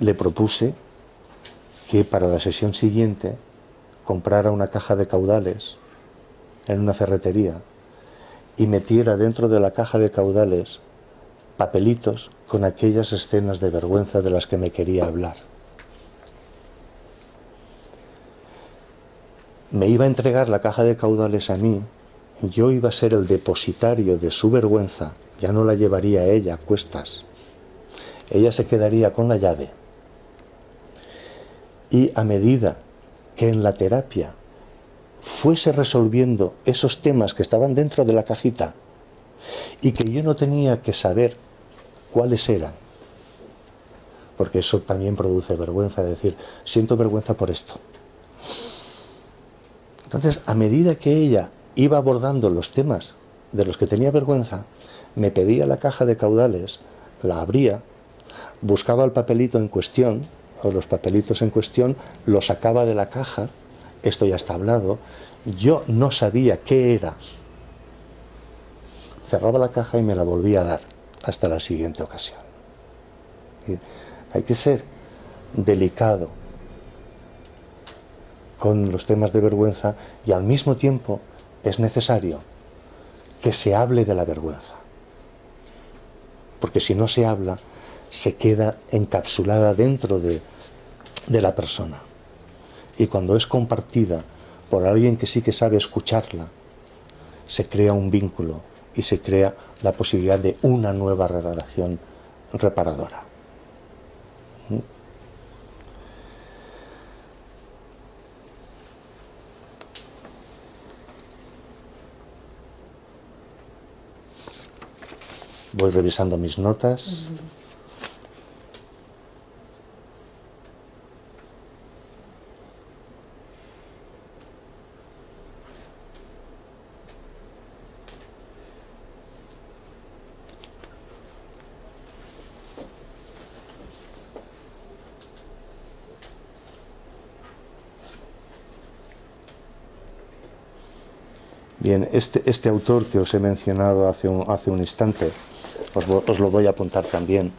Le propuse que para la sesión siguiente comprara una caja de caudales en una ferretería y metiera dentro de la caja de caudales papelitos con aquellas escenas de vergüenza de las que me quería hablar. Me iba a entregar la caja de caudales a mí, yo iba a ser el depositario de su vergüenza, ya no la llevaría ella a cuestas, ella se quedaría con la llave. Y a medida que en la terapia fuese resolviendo esos temas que estaban dentro de la cajita y que yo no tenía que saber cuáles eran, porque eso también produce vergüenza, decir, siento vergüenza por esto. Entonces, a medida que ella iba abordando los temas de los que tenía vergüenza, me pedía la caja de caudales, la abría, buscaba el papelito en cuestión, o los papelitos en cuestión, lo sacaba de la caja, esto ya está hablado, yo no sabía qué era. Cerraba la caja y me la volvía a dar hasta la siguiente ocasión. Hay que ser delicado con los temas de vergüenza y al mismo tiempo es necesario que se hable de la vergüenza. Porque si no se habla, se queda encapsulada dentro de la persona. Y cuando es compartida por alguien que sí que sabe escucharla, se crea un vínculo y se crea la posibilidad de una nueva relación reparadora. Voy revisando mis notas. Bien, este autor que os he mencionado hace un instante, os lo voy a apuntar también.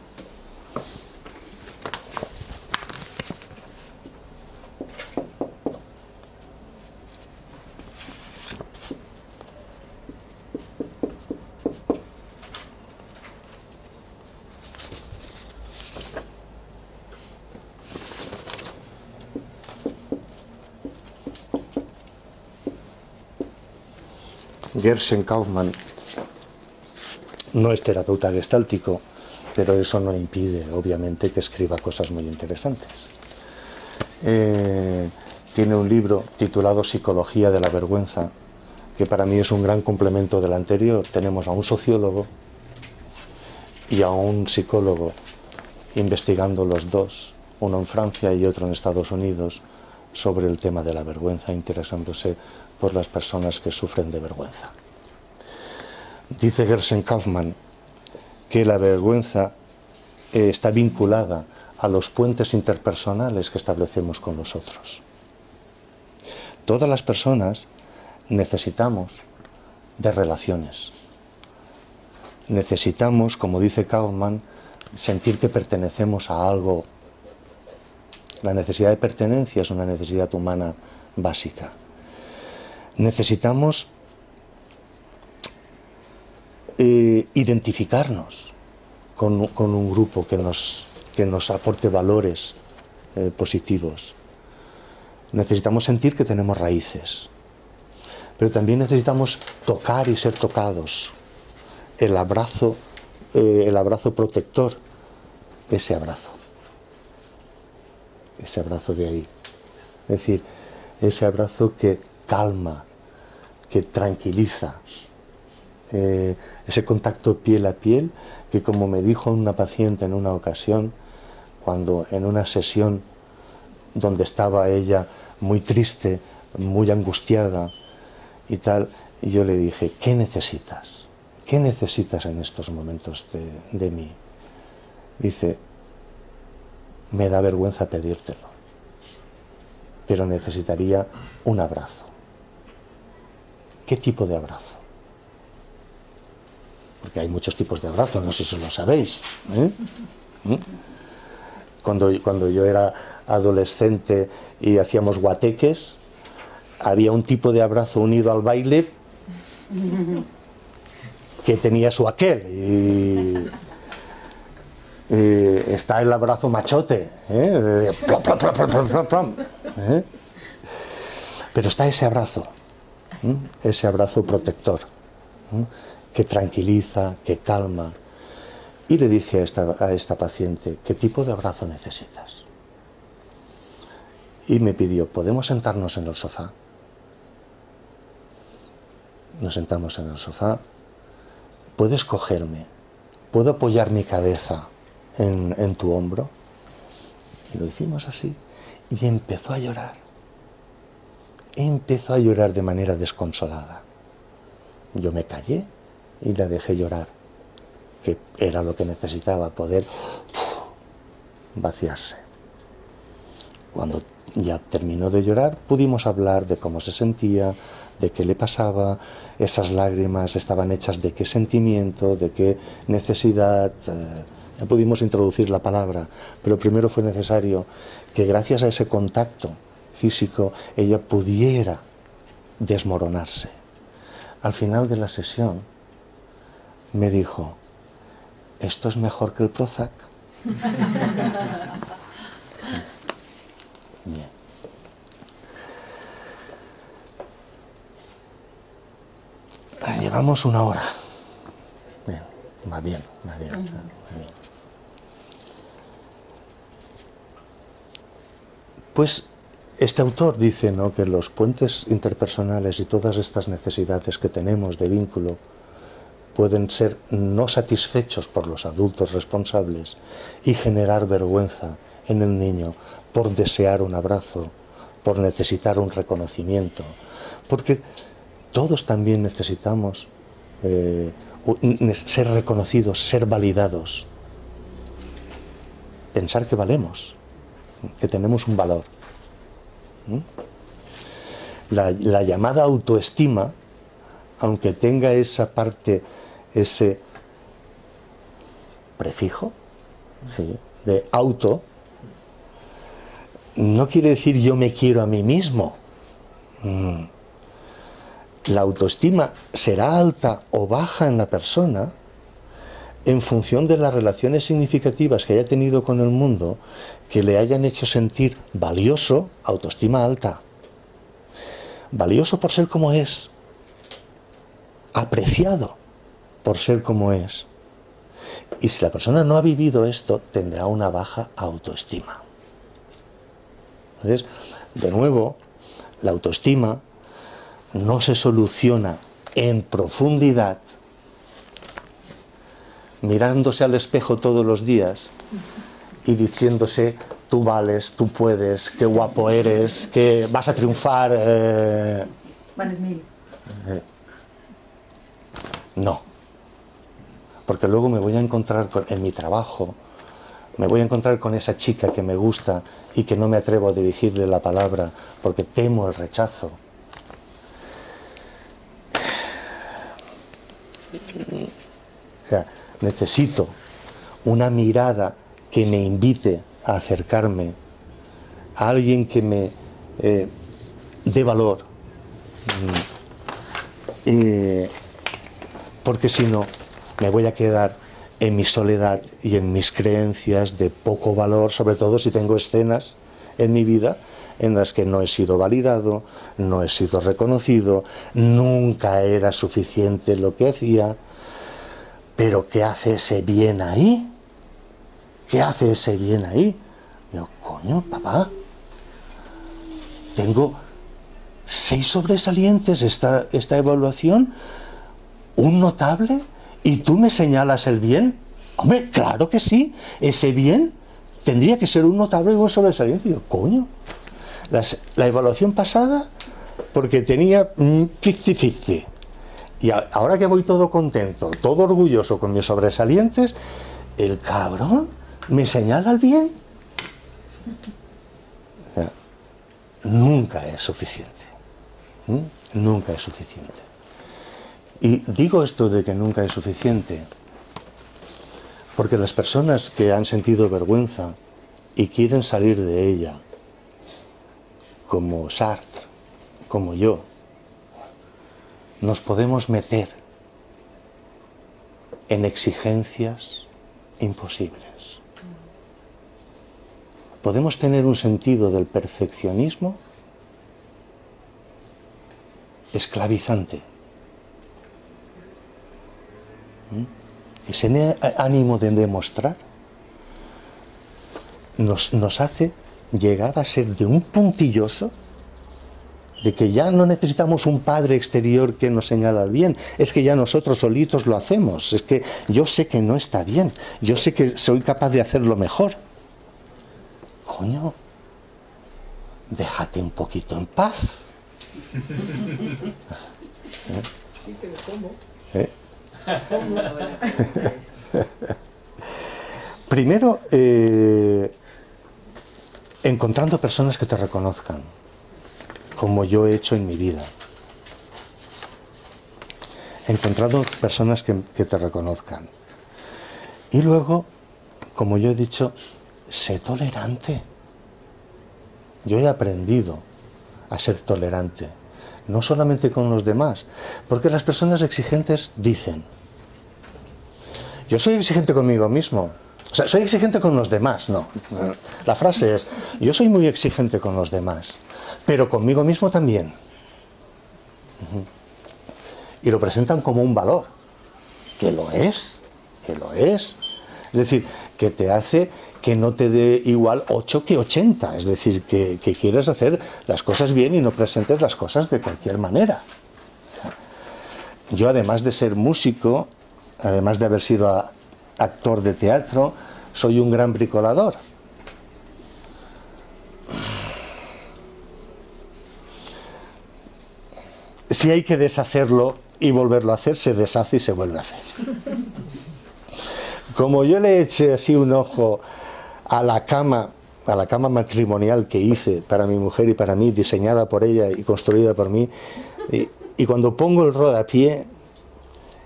Gershon Kaufmann no es terapeuta gestáltico, pero eso no impide, obviamente, que escriba cosas muy interesantes. Tiene un libro titulado Psicología de la vergüenza, que para mí es un gran complemento del anterior. Tenemos a un sociólogo y a un psicólogo investigando los dos, uno en Francia y otro en Estados Unidos, sobre el tema de la vergüenza, interesándose por las personas que sufren de vergüenza. Dice Gershon Kaufmann que la vergüenza está vinculada a los puentes interpersonales que establecemos con los otros. Todas las personas necesitamos de relaciones. Necesitamos, como dice Kaufmann, sentir que pertenecemos a algo. La necesidad de pertenencia es una necesidad humana básica. Necesitamos identificarnos con un grupo que nos aporte valores positivos. Necesitamos sentir que tenemos raíces, pero también necesitamos tocar y ser tocados. El abrazo protector, ese abrazo de ahí. Es decir, ese abrazo que calma, que tranquiliza, ese contacto piel a piel, que como me dijo una paciente en una ocasión, cuando en una sesión donde estaba ella muy triste, muy angustiada y tal, y yo le dije, ¿qué necesitas? ¿Qué necesitas en estos momentos de mí? Dice, me da vergüenza pedírtelo, pero necesitaría un abrazo. ¿Qué tipo de abrazo? Porque hay muchos tipos de abrazos, no sé si lo sabéis. Cuando yo era adolescente y hacíamos guateques, había un tipo de abrazo unido al baile que tenía su aquel. Y está el abrazo machote, pero está ese abrazo protector, que tranquiliza, que calma. Y le dije a esta paciente, ¿qué tipo de abrazo necesitas? Y me pidió, ¿podemos sentarnos en el sofá? Nos sentamos en el sofá. ¿Puedes cogerme? ¿Puedo apoyar mi cabeza en tu hombro? Y lo hicimos así. Y empezó a llorar. Empezó a llorar de manera desconsolada. Yo me callé y la dejé llorar, que era lo que necesitaba, poder vaciarse. Cuando ya terminó de llorar, pudimos hablar de cómo se sentía, de qué le pasaba, esas lágrimas estaban hechas de qué sentimiento, de qué necesidad. Ya pudimos introducir la palabra, pero primero fue necesario que gracias a ese contacto físico ella pudiera desmoronarse, al final de la sesión, me dijo, ¿esto es mejor que el Prozac? Bien. Llevamos 1 hora. Bien, va bien, va bien, va bien. Pues este autor dice, ¿no?, que los puentes interpersonales y todas estas necesidades que tenemos de vínculo pueden ser no satisfechos por los adultos responsables y generar vergüenza en el niño por desear un abrazo, por necesitar un reconocimiento, porque todos también necesitamos ser reconocidos, ser validados, pensar que valemos, que tenemos un valor. La llamada autoestima, aunque tenga esa parte, ese prefijo, ¿sí?, de auto, no quiere decir yo me quiero a mí mismo. La autoestima será alta o baja en la persona en función de las relaciones significativas que haya tenido con el mundo, que le hayan hecho sentir valioso, autoestima alta. Valioso por ser como es, apreciado por ser como es. Y si la persona no ha vivido esto, tendrá una baja autoestima. Entonces, de nuevo, la autoestima no se soluciona en profundidad mirándose al espejo todos los días y diciéndose, tú vales, tú puedes, qué guapo eres, que vas a triunfar. Vales 1000. No. Porque luego me voy a encontrar en mi trabajo, me voy a encontrar con esa chica que me gusta y que no me atrevo a dirigirle la palabra porque temo el rechazo. O sea, necesito una mirada que me invite a acercarme a alguien que me dé valor. Porque si no, me voy a quedar en mi soledad y en mis creencias de poco valor, sobre todo si tengo escenas en mi vida en las que no he sido validado, no he sido reconocido, nunca era suficiente lo que hacía. ¿Pero qué hace ese bien ahí? ¿Qué hace ese bien ahí? Digo, coño, papá, tengo 6 sobresalientes esta evaluación, un notable, y tú me señalas el bien. Hombre, claro que sí, ese bien tendría que ser un notable y un sobresaliente. Digo, coño, la evaluación pasada, porque tenía 50-50. Y ahora que voy todo contento, todo orgulloso con mis sobresalientes, el cabrón me señala el bien. O sea, nunca es suficiente. Nunca es suficiente. Y digo esto de que nunca es suficiente porque las personas que han sentido vergüenza y quieren salir de ella, como Sartre, como yo, nos podemos meter en exigencias imposibles. Podemos tener un sentido del perfeccionismo esclavizante. Ese ánimo de demostrar nos hace llegar a ser de un puntilloso, de que ya no necesitamos un padre exterior que nos señala el bien, es que ya nosotros solitos lo hacemos, es que yo sé que no está bien, yo sé que soy capaz de hacerlo mejor. Coño, déjate un poquito en paz. Sí, pero ¿cómo? Primero, encontrando personas que te reconozcan, como yo he hecho en mi vida. Encontrando personas que te reconozcan. Y luego, como yo he dicho, sé tolerante. Yo he aprendido a ser tolerante. no solamente con los demás, porque las personas exigentes dicen, yo soy exigente conmigo mismo, o sea, soy exigente con los demás, no. La frase es, yo soy muy exigente con los demás, pero conmigo mismo también. Y lo presentan como un valor, que lo es, que lo es. Es decir, que te hace que no te dé igual 8 que 80, es decir, que quieres hacer las cosas bien y no presentes las cosas de cualquier manera. Yo, además de ser músico, además de haber sido actor de teatro, soy un gran bricolador. Si hay que deshacerlo y volverlo a hacer, se deshace y se vuelve a hacer. Como yo le eché así un ojo a la cama matrimonial que hice para mi mujer y para mí, diseñada por ella y construida por mí, y cuando pongo el rodapié,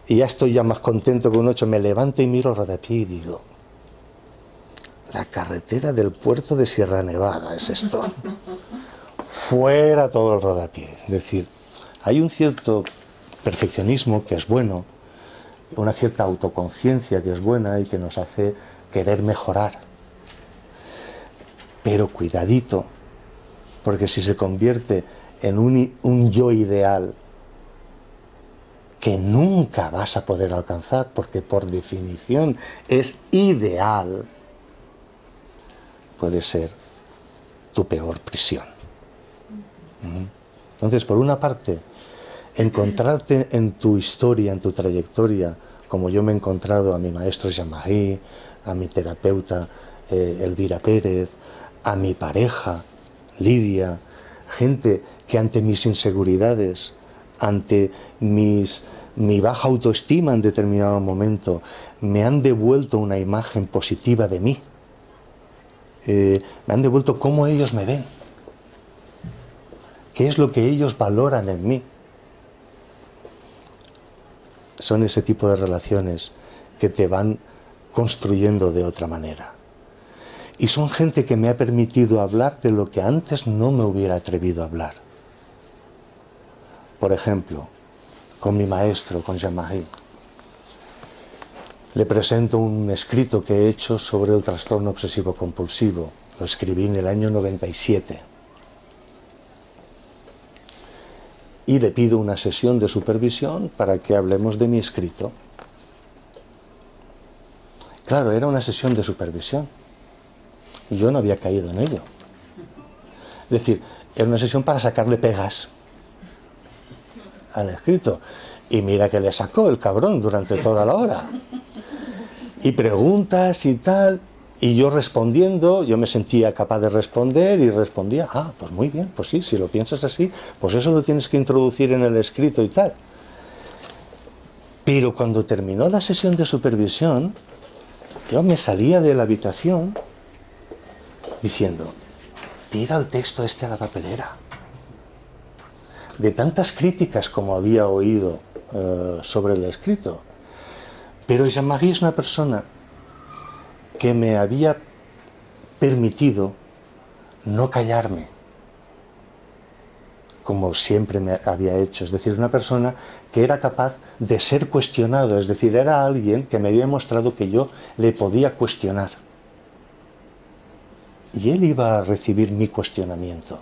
y ya estoy ya más contento que un 8, me levanto y miro el rodapié y digo, la carretera del puerto de Sierra Nevada es esto. Fuera todo el rodapié. Es decir, hay un cierto perfeccionismo que es bueno, una cierta autoconciencia que es buena y que nos hace querer mejorar. Pero cuidadito, porque si se convierte en un yo ideal que nunca vas a poder alcanzar, porque por definición es ideal, puede ser tu peor prisión. Entonces, por una parte, encontrarte en tu historia, en tu trayectoria, como yo me he encontrado a mi maestro Jean-Marie, a mi terapeuta Elvira Pérez, a mi pareja Lidia, gente que ante mis inseguridades, ante mi baja autoestima en determinado momento, me han devuelto una imagen positiva de mí, me han devuelto cómo ellos me ven, qué es lo que ellos valoran en mí. Son ese tipo de relaciones que te van construyendo de otra manera. Y son gente que me ha permitido hablar de lo que antes no me hubiera atrevido a hablar. Por ejemplo, con mi maestro, con Jean-Marie, le presento un escrito que he hecho sobre el trastorno obsesivo-compulsivo. Lo escribí en el año 97. Y le pido una sesión de supervisión para que hablemos de mi escrito. Claro, era una sesión de supervisión y yo no había caído en ello. Es decir, era una sesión para sacarle pegas al escrito. Y mira que le sacó el cabrón durante toda la hora. Y preguntas y tal. Y yo respondiendo, yo me sentía capaz de responder y respondía, pues muy bien, pues sí, si lo piensas así, pues eso lo tienes que introducir en el escrito y tal. Pero cuando terminó la sesión de supervisión, yo me salía de la habitación diciendo, tira el texto este a la papelera. De tantas críticas como había oído sobre el escrito. Pero Jean-Marie es una persona que me había permitido no callarme, como siempre me había hecho. Es decir, una persona que era capaz de ser cuestionado, es decir, era alguien que me había mostrado que yo le podía cuestionar. Y él iba a recibir mi cuestionamiento,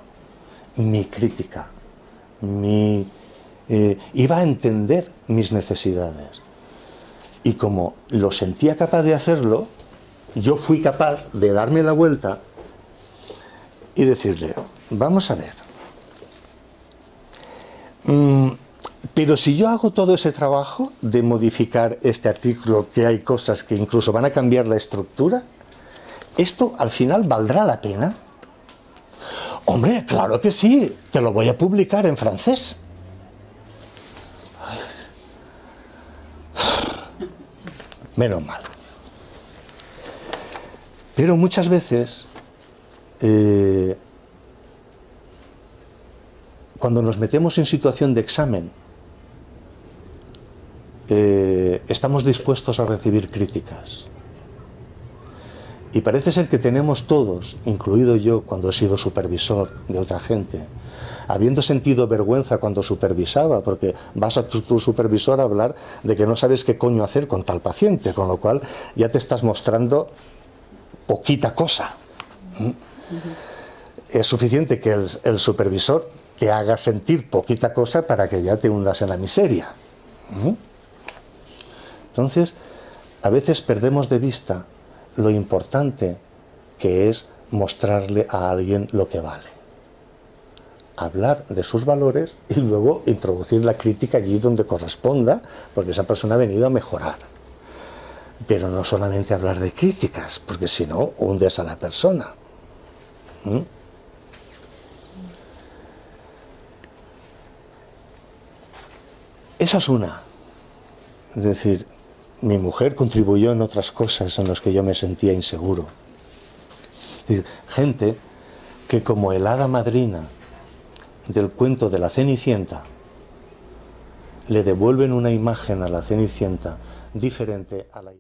mi crítica, iba a entender mis necesidades. Y como lo sentía capaz de hacerlo, yo fui capaz de darme la vuelta y decirle, vamos a ver, pero si yo hago todo ese trabajo de modificar este artículo, que hay cosas que incluso van a cambiar la estructura, ¿esto al final valdrá la pena? Hombre, claro que sí, te lo voy a publicar en francés. Menos mal. Pero muchas veces, cuando nos metemos en situación de examen, estamos dispuestos a recibir críticas. Y parece ser que tenemos todos, incluido yo cuando he sido supervisor de otra gente, habiendo sentido vergüenza cuando supervisaba, porque vas a tu supervisor a hablar de que no sabes qué coño hacer con tal paciente, con lo cual ya te estás mostrando poquita cosa. Es suficiente que el supervisor te haga sentir poquita cosa para que ya te hundas en la miseria. Entonces, a veces perdemos de vista lo importante que es mostrarle a alguien lo que vale. Hablar de sus valores y luego introducir la crítica allí donde corresponda, porque esa persona ha venido a mejorar. Pero no solamente hablar de críticas, porque si no, hundes a la persona. Esa es una. Es decir, mi mujer contribuyó en otras cosas en las que yo me sentía inseguro. Es decir, gente que como el hada madrina del cuento de la Cenicienta, le devuelven una imagen a la Cenicienta diferente a la